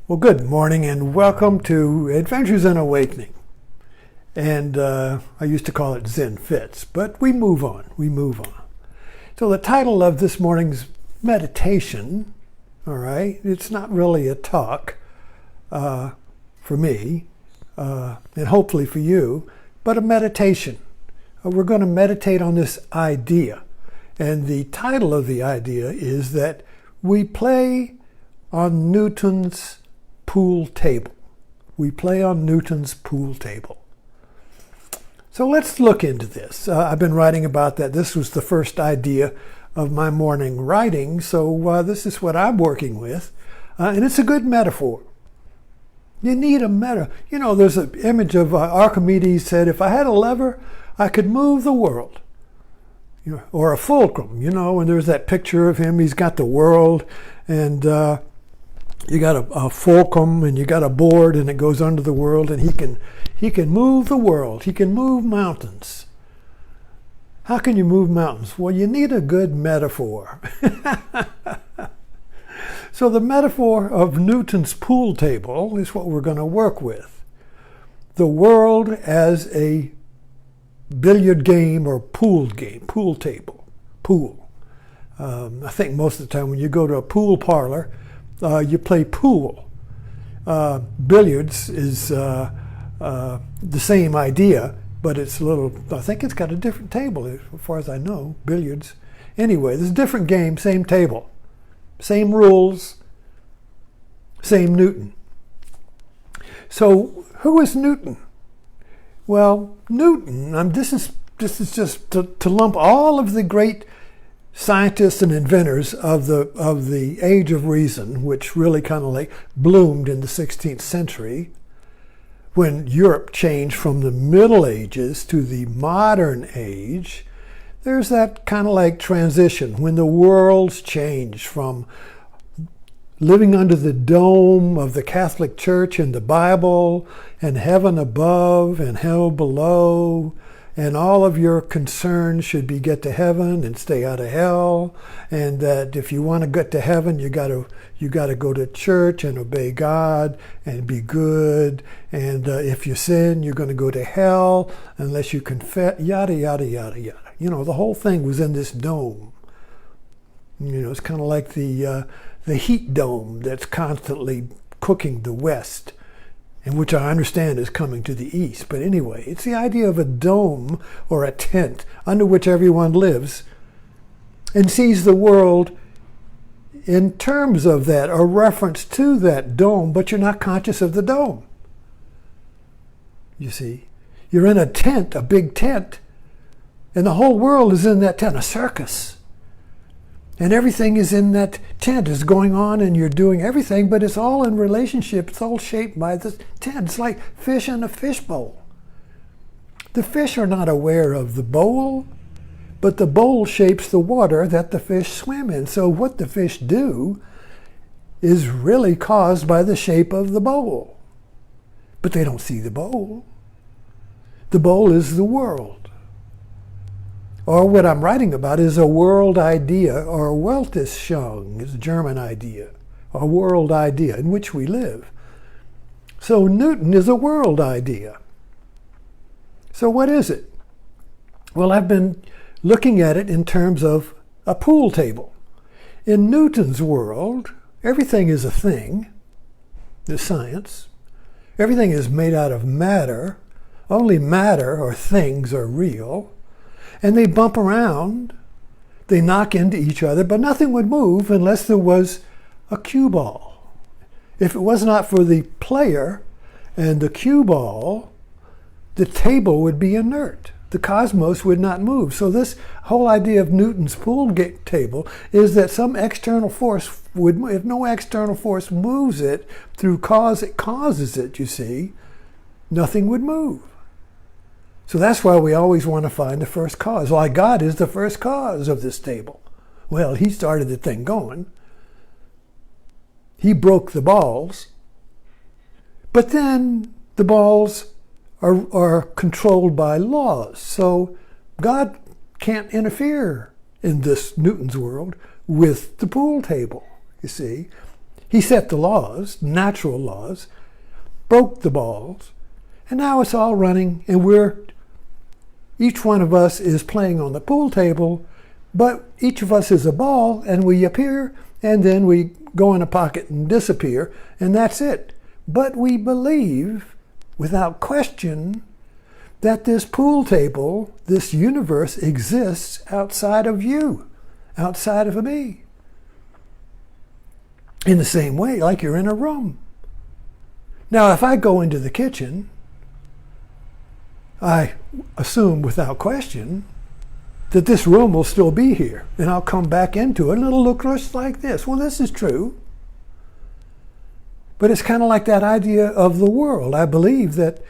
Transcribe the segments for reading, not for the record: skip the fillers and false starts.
Well, good morning and welcome to Adventures in Awakening. And I used to call it Zen Fits, but we move on. So the title of this morning's meditation, all right, it's not really a talk for me and hopefully for you, but a meditation. We're going to meditate on this idea. And the title of the idea is that we play on Newton's pool table. We play on Newton's pool table. So let's look into this. I've been writing about that. This was the first idea of my morning writing, so this is what I'm working with. And it's a good metaphor. You need a metaphor. You know, there's an image of Archimedes said, if I had a lever, I could move the world. Or a fulcrum, and there's that picture of him. He's got the world, and you got a fulcrum, and you got a board, and it goes under the world, and he can move the world. He can move mountains. How can you move mountains? Well, you need a good metaphor. So the metaphor of Newton's pool table is what we're going to work with. The world as a billiard game or pool table. I think most of the time when you go to a pool parlor, you play pool. Billiards is the same idea, but it's I think it's got a different table as far as I know, billiards. Anyway, there's a different game, same table, same rules, same Newton. So who is Newton? Well, Newton, this is just to lump all of the great scientists and inventors of the age of reason, which really kind of like bloomed in the 16th century, when Europe changed from the Middle Ages to the modern age. There's that kind of like transition when the world's changed from living under the dome of the Catholic Church and the Bible and heaven above and hell below, and all of your concerns should be get to heaven and stay out of hell, and that if you want to get to heaven, you got to go to church and obey God and be good, and if you sin, you're going to go to hell unless you confess, yada, yada, yada, yada. The whole thing was in this dome. It's kind of like the heat dome that's constantly cooking the West, and which I understand is coming to the East. But anyway, it's the idea of a dome or a tent under which everyone lives and sees the world in terms of that, a reference to that dome, but you're not conscious of the dome. You see, you're in a tent, a big tent, and the whole world is in that tent, a circus. And everything is in that tent is going on, and you're doing everything, but it's all in relationship. It's all shaped by this tent. It's like fish in a fishbowl. The fish are not aware of the bowl, but the bowl shapes the water that the fish swim in. So what the fish do is really caused by the shape of the bowl. But they don't see the bowl. The bowl is the world. Or what I'm writing about is a world idea, or Weltanschauung is a German idea, a world idea in which we live. So Newton is a world idea. So what is it? Well, I've been looking at it in terms of a pool table. In Newton's world, everything is a thing, the science. Everything is made out of matter. Only matter or things are real. And they bump around, they knock into each other, but nothing would move unless there was a cue ball. If it was not for the player and the cue ball, the table would be inert. The cosmos would not move. So this whole idea of Newton's pool table is that some external force would, if no external force moves it through cause, it causes it, you see, nothing would move. So that's why we always want to find the first cause. Why God is the first cause of this table. Well, he started the thing going. He broke the balls. But then the balls are controlled by laws. So God can't interfere in this Newton's world with the pool table, you see. He set the laws, natural laws, broke the balls, and now it's all running, and each one of us is playing on the pool table, but each of us is a ball, and we appear, and then we go in a pocket and disappear, and that's it. But we believe, without question, that this pool table, this universe exists outside of you, outside of me. In the same way, like you're in a room. Now, if I go into the kitchen, I assume without question that this room will still be here, and I'll come back into it and it'll look just like this. Well, this is true. But it's kind of like that idea of the world. I believe that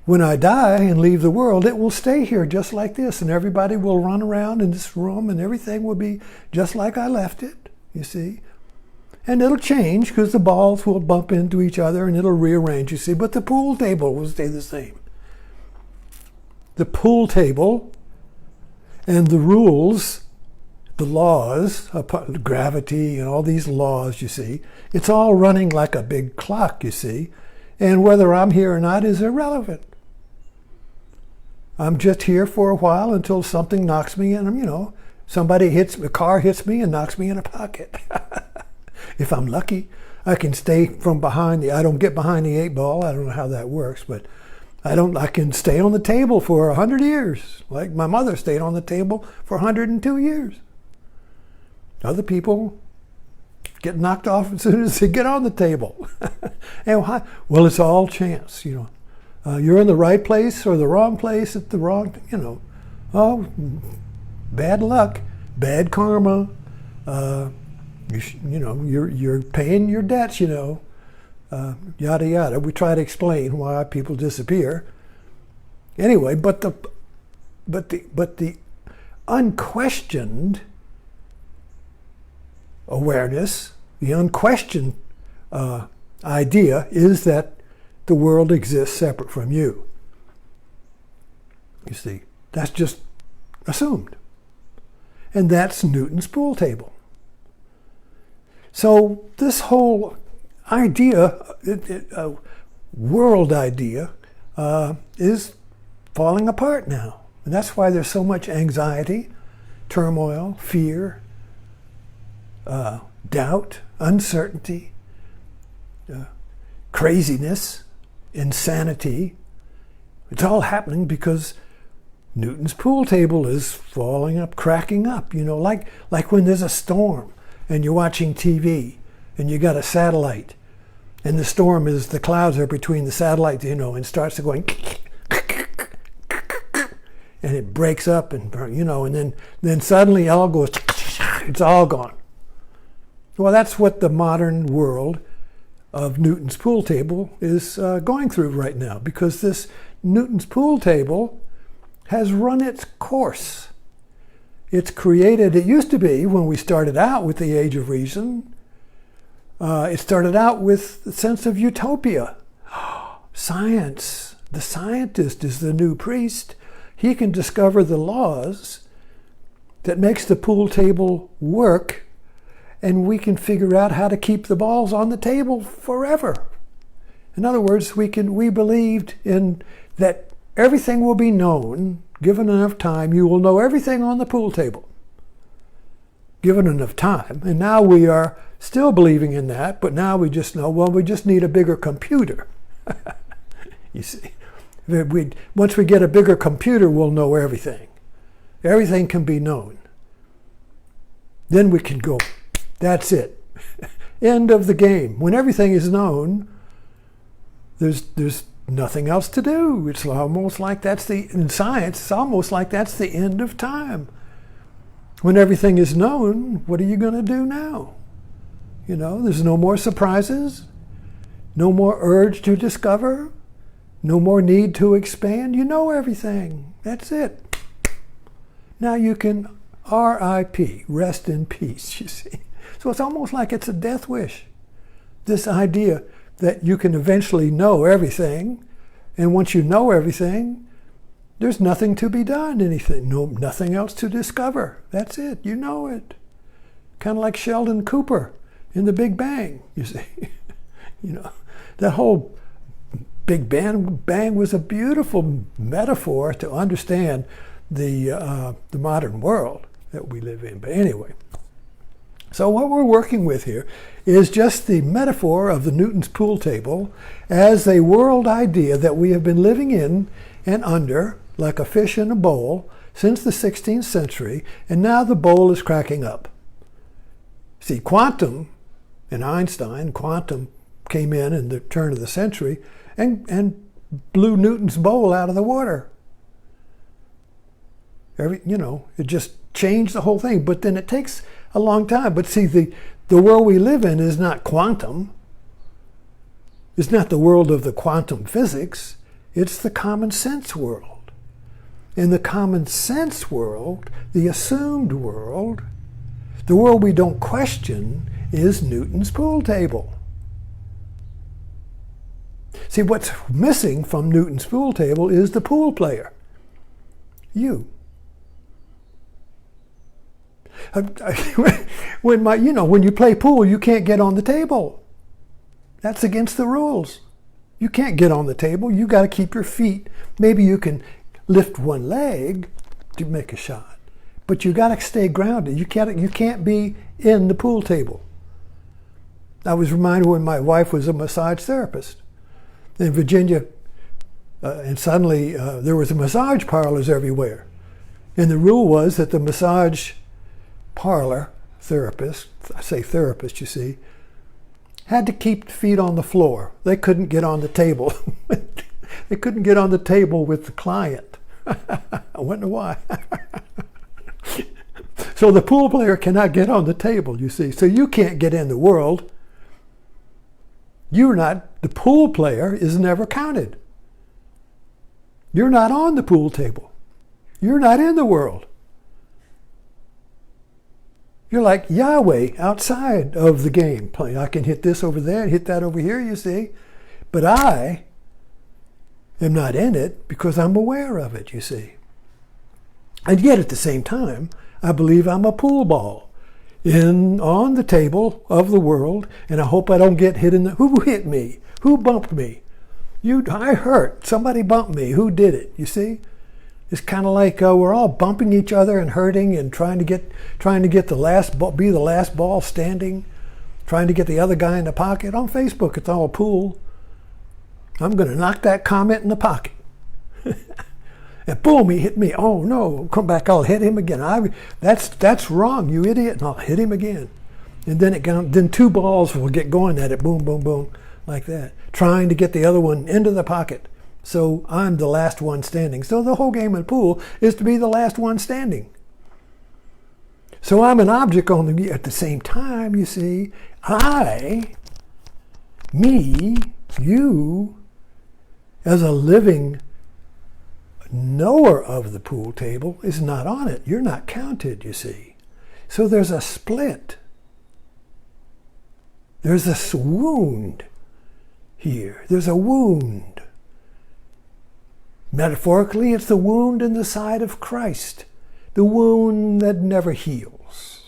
when I die and leave the world, it will stay here just like this, and everybody will run around in this room, and everything will be just like I left it, you see. And it'll change because the balls will bump into each other and it'll rearrange, you see, but the pool table will stay the same. The pool table and the rules, the laws, gravity and all these laws, you see, it's all running like a big clock, you see, and whether I'm here or not is irrelevant. I'm just here for a while until something knocks me in, a car hits me and knocks me in a pocket. If I'm lucky, I can stay from behind I don't get behind the 8 ball. I don't know how that works, but I can stay on the table for 100 years, like my mother stayed on the table for 102 years. Other people get knocked off as soon as they get on the table. Well, it's all chance, You're in the right place or the wrong place at the wrong, bad luck, bad karma. You're paying your debts, yada yada. We try to explain why people disappear. Anyway, but the unquestioned awareness, the unquestioned idea is that the world exists separate from you. You see, that's just assumed. And that's Newton's pool table. So this whole idea, world idea, is falling apart now. And that's why there's so much anxiety, turmoil, fear, doubt, uncertainty, craziness, insanity. It's all happening because Newton's pool table is falling up, cracking up, like when there's a storm and you're watching TV and you got a satellite and the storm is, the clouds are between the satellite, and starts to going and it breaks up and, and then suddenly it all goes, it's all gone. Well, that's what the modern world of Newton's pool table is going through right now, because this Newton's pool table has run its course. It's created, it used to be when we started out with the Age of Reason, it started out with the sense of utopia. Science, the scientist is the new priest. He can discover the laws that makes the pool table work, and we can figure out how to keep the balls on the table forever. In other words, we believed in that everything will be known, given enough time, you will know everything on the pool table. Given enough time. And now we are still believing in that, but now we just know, well, we just need a bigger computer. You see, once we get a bigger computer, we'll know everything. Everything can be known. Then we can go, that's it. End of the game. When everything is known, there's nothing else to do. It's almost like in science, it's almost like that's the end of time. When everything is known, what are you going to do now? There's no more surprises, no more urge to discover, no more need to expand. You know everything. That's it. Now you can RIP, rest in peace, you see. So it's almost like it's a death wish. This idea that you can eventually know everything, and once you know everything, there's nothing to be done, nothing else to discover. That's it, you know it. Kind of like Sheldon Cooper in the Big Bang, you see. That whole Big Bang was a beautiful metaphor to understand the modern world that we live in. But anyway, so what we're working with here is just the metaphor of the Newton's pool table as a world idea that we have been living in and under like a fish in a bowl since the 16th century, and now the bowl is cracking up. See, quantum and Einstein, quantum came in the turn of the century and blew Newton's bowl out of the water. It just changed the whole thing. But then it takes a long time. But see, the world we live in is not quantum. It's not the world of the quantum physics. It's the common sense world. In the common sense world, the assumed world, the world we don't question, is Newton's pool table. See, what's missing from Newton's pool table is the pool player. You. When you play pool, you can't get on the table. That's against the rules. You can't get on the table. You got to keep your feet. Maybe you can lift one leg to make a shot, but you got to stay grounded. You can't be in the pool table. I was reminded when my wife was a massage therapist in Virginia, and suddenly there was massage parlors everywhere, and the rule was that the massage parlor therapist, I say therapist, you see, had to keep the feet on the floor. They couldn't get on the table. They couldn't get on the table with the client. I wonder why. So the pool player cannot get on the table, you see. So you can't get in the world. The pool player is never counted. You're not on the pool table. You're not in the world. You're like Yahweh outside of the game. I can hit this over there and hit that over here, you see. But I am not in it because I'm aware of it, you see. And yet at the same time, I believe I'm a pool ball on the table of the world, and I hope I don't get hit in the... Who hit me? Who bumped me? I hurt. Somebody bumped me. Who did it? You see? It's kind of like we're all bumping each other and hurting and trying to get the last ball, be the last ball standing, trying to get the other guy in the pocket. On Facebook, it's all pool. I'm going to knock that comment in the pocket. And boom, he hit me. Oh no, come back, I'll hit him again. That's wrong, you idiot, and I'll hit him again. And then two balls will get going at it, boom, boom, boom, like that, trying to get the other one into the pocket. So I'm the last one standing. So the whole game of pool is to be the last one standing. So I'm an object at the same time, you see. Me, you, as a living knower of the pool table, is not on it. You're not counted, you see. So there's a split. There's a wound here. There's a wound. Metaphorically, it's the wound in the side of Christ. The wound that never heals.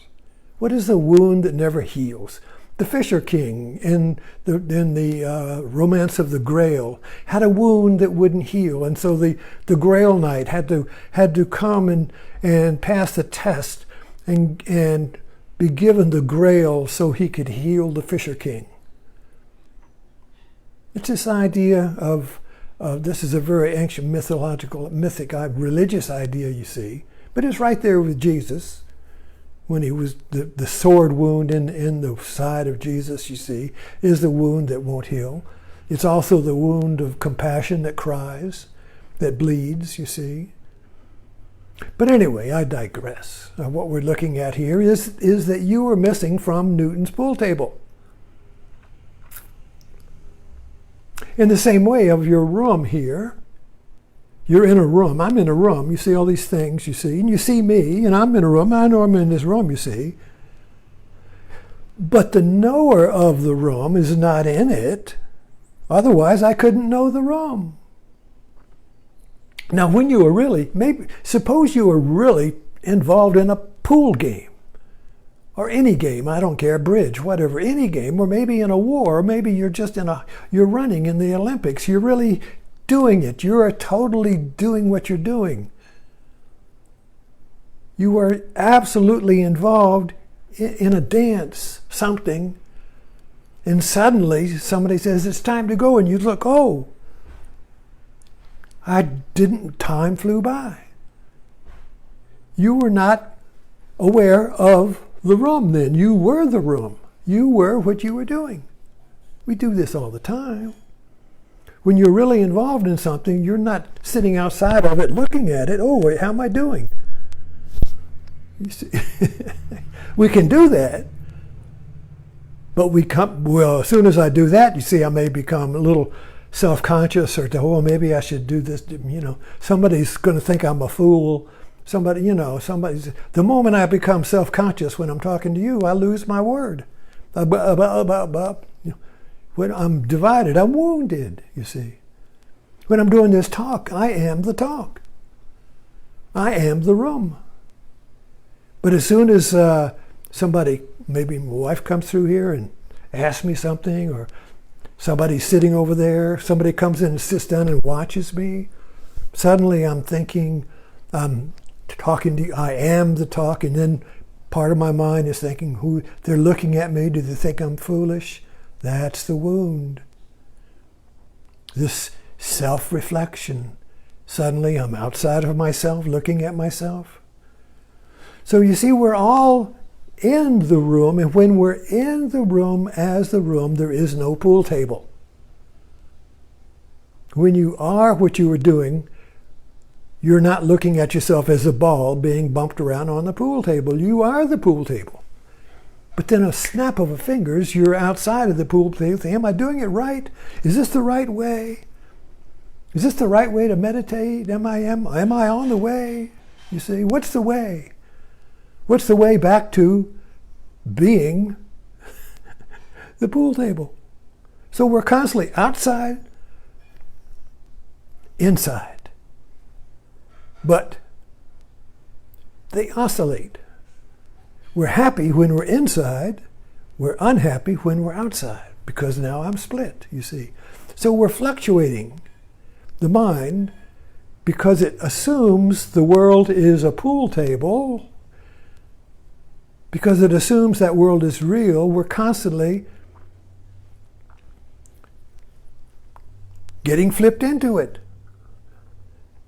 What is the wound that never heals? The Fisher King in the Romance of the Grail had a wound that wouldn't heal, and so the Grail Knight had to come and pass the test and be given the Grail so he could heal the Fisher King. It's this idea of this is a very ancient mythic, religious idea, you see, but it's right there with Jesus. When he was the sword wound in the side of Jesus, you see, is the wound that won't heal. It's also the wound of compassion that cries, that bleeds, you see. But anyway, I digress. What we're looking at here is that you are missing from Newton's pool table. In the same way of your room here, you're in a room, I'm in a room, you see all these things, you see, and you see me, and I'm in a room, I know I'm in this room, you see. But the knower of the room is not in it, otherwise I couldn't know the room. Now when you are suppose you were really involved in a pool game, or any game, I don't care, bridge, whatever, any game, or maybe in a war, or maybe you're just you're running in the Olympics. You're really doing it. You're totally doing what you're doing. You are absolutely involved in a dance, something, and suddenly somebody says, it's time to go, and you look, oh, time flew by. You were not aware of the room then. You were the room. You were what you were doing. We do this all the time. When you're really involved in something, you're not sitting outside of it looking at it. Oh, wait, how am I doing? You see, we can do that. But as soon as I do that, you see, I may become a little self-conscious or maybe I should do this. Somebody's going to think I'm a fool. The moment I become self-conscious when I'm talking to you, I lose my word. When I'm divided, I'm wounded, you see. When I'm doing this talk, I am the talk. I am the room. But as soon as somebody, maybe my wife comes through here and asks me something, or somebody's sitting over there, somebody comes in and sits down and watches me, suddenly I'm thinking, I'm talking to you, I am the talk, and then part of my mind is thinking, who they're looking at me, do they think I'm foolish? That's the wound. This self-reflection. Suddenly I'm outside of myself, looking at myself. So you see, we're all in the room, and when we're in the room as the room, there is no pool table. When you are what you were doing, you're not looking at yourself as a ball being bumped around on the pool table. You are the pool table. But then a snap of a fingers, you're outside of the pool table. Am I doing it right? Is this the right way? Is this the right way to meditate? Am I on the way? You see, what's the way? What's the way back to being the pool table? So we're constantly outside, inside. But they oscillate. We're happy when we're inside. We're unhappy when we're outside, because now I'm split, you see. So we're fluctuating the mind because it assumes the world is a pool table. Because it assumes that world is real, we're constantly getting flipped into it.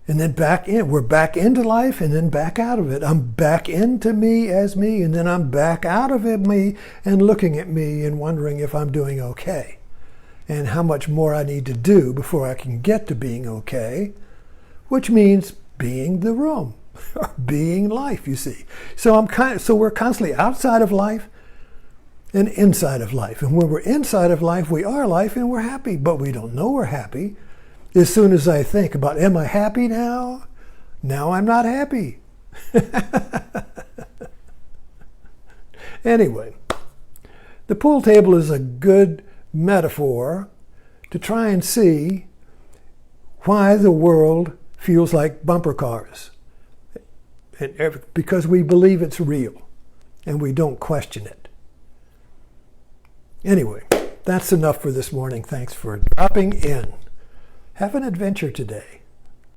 And then back in. We're back into life and then back out of it. I'm back into me as me, and then I'm back out of it, me, and looking at me and wondering if I'm doing okay. And how much more I need to do before I can get to being okay, which means being the room. Or being life, you see. So we're constantly outside of life and inside of life. And when we're inside of life, we are life and we're happy, but we don't know we're happy. As soon as I think about, am I happy now? Now I'm not happy. Anyway, the pool table is a good metaphor to try and see why the world feels like bumper cars. Because we believe it's real and we don't question it. Anyway, that's enough for this morning. Thanks for dropping in. Have an adventure today.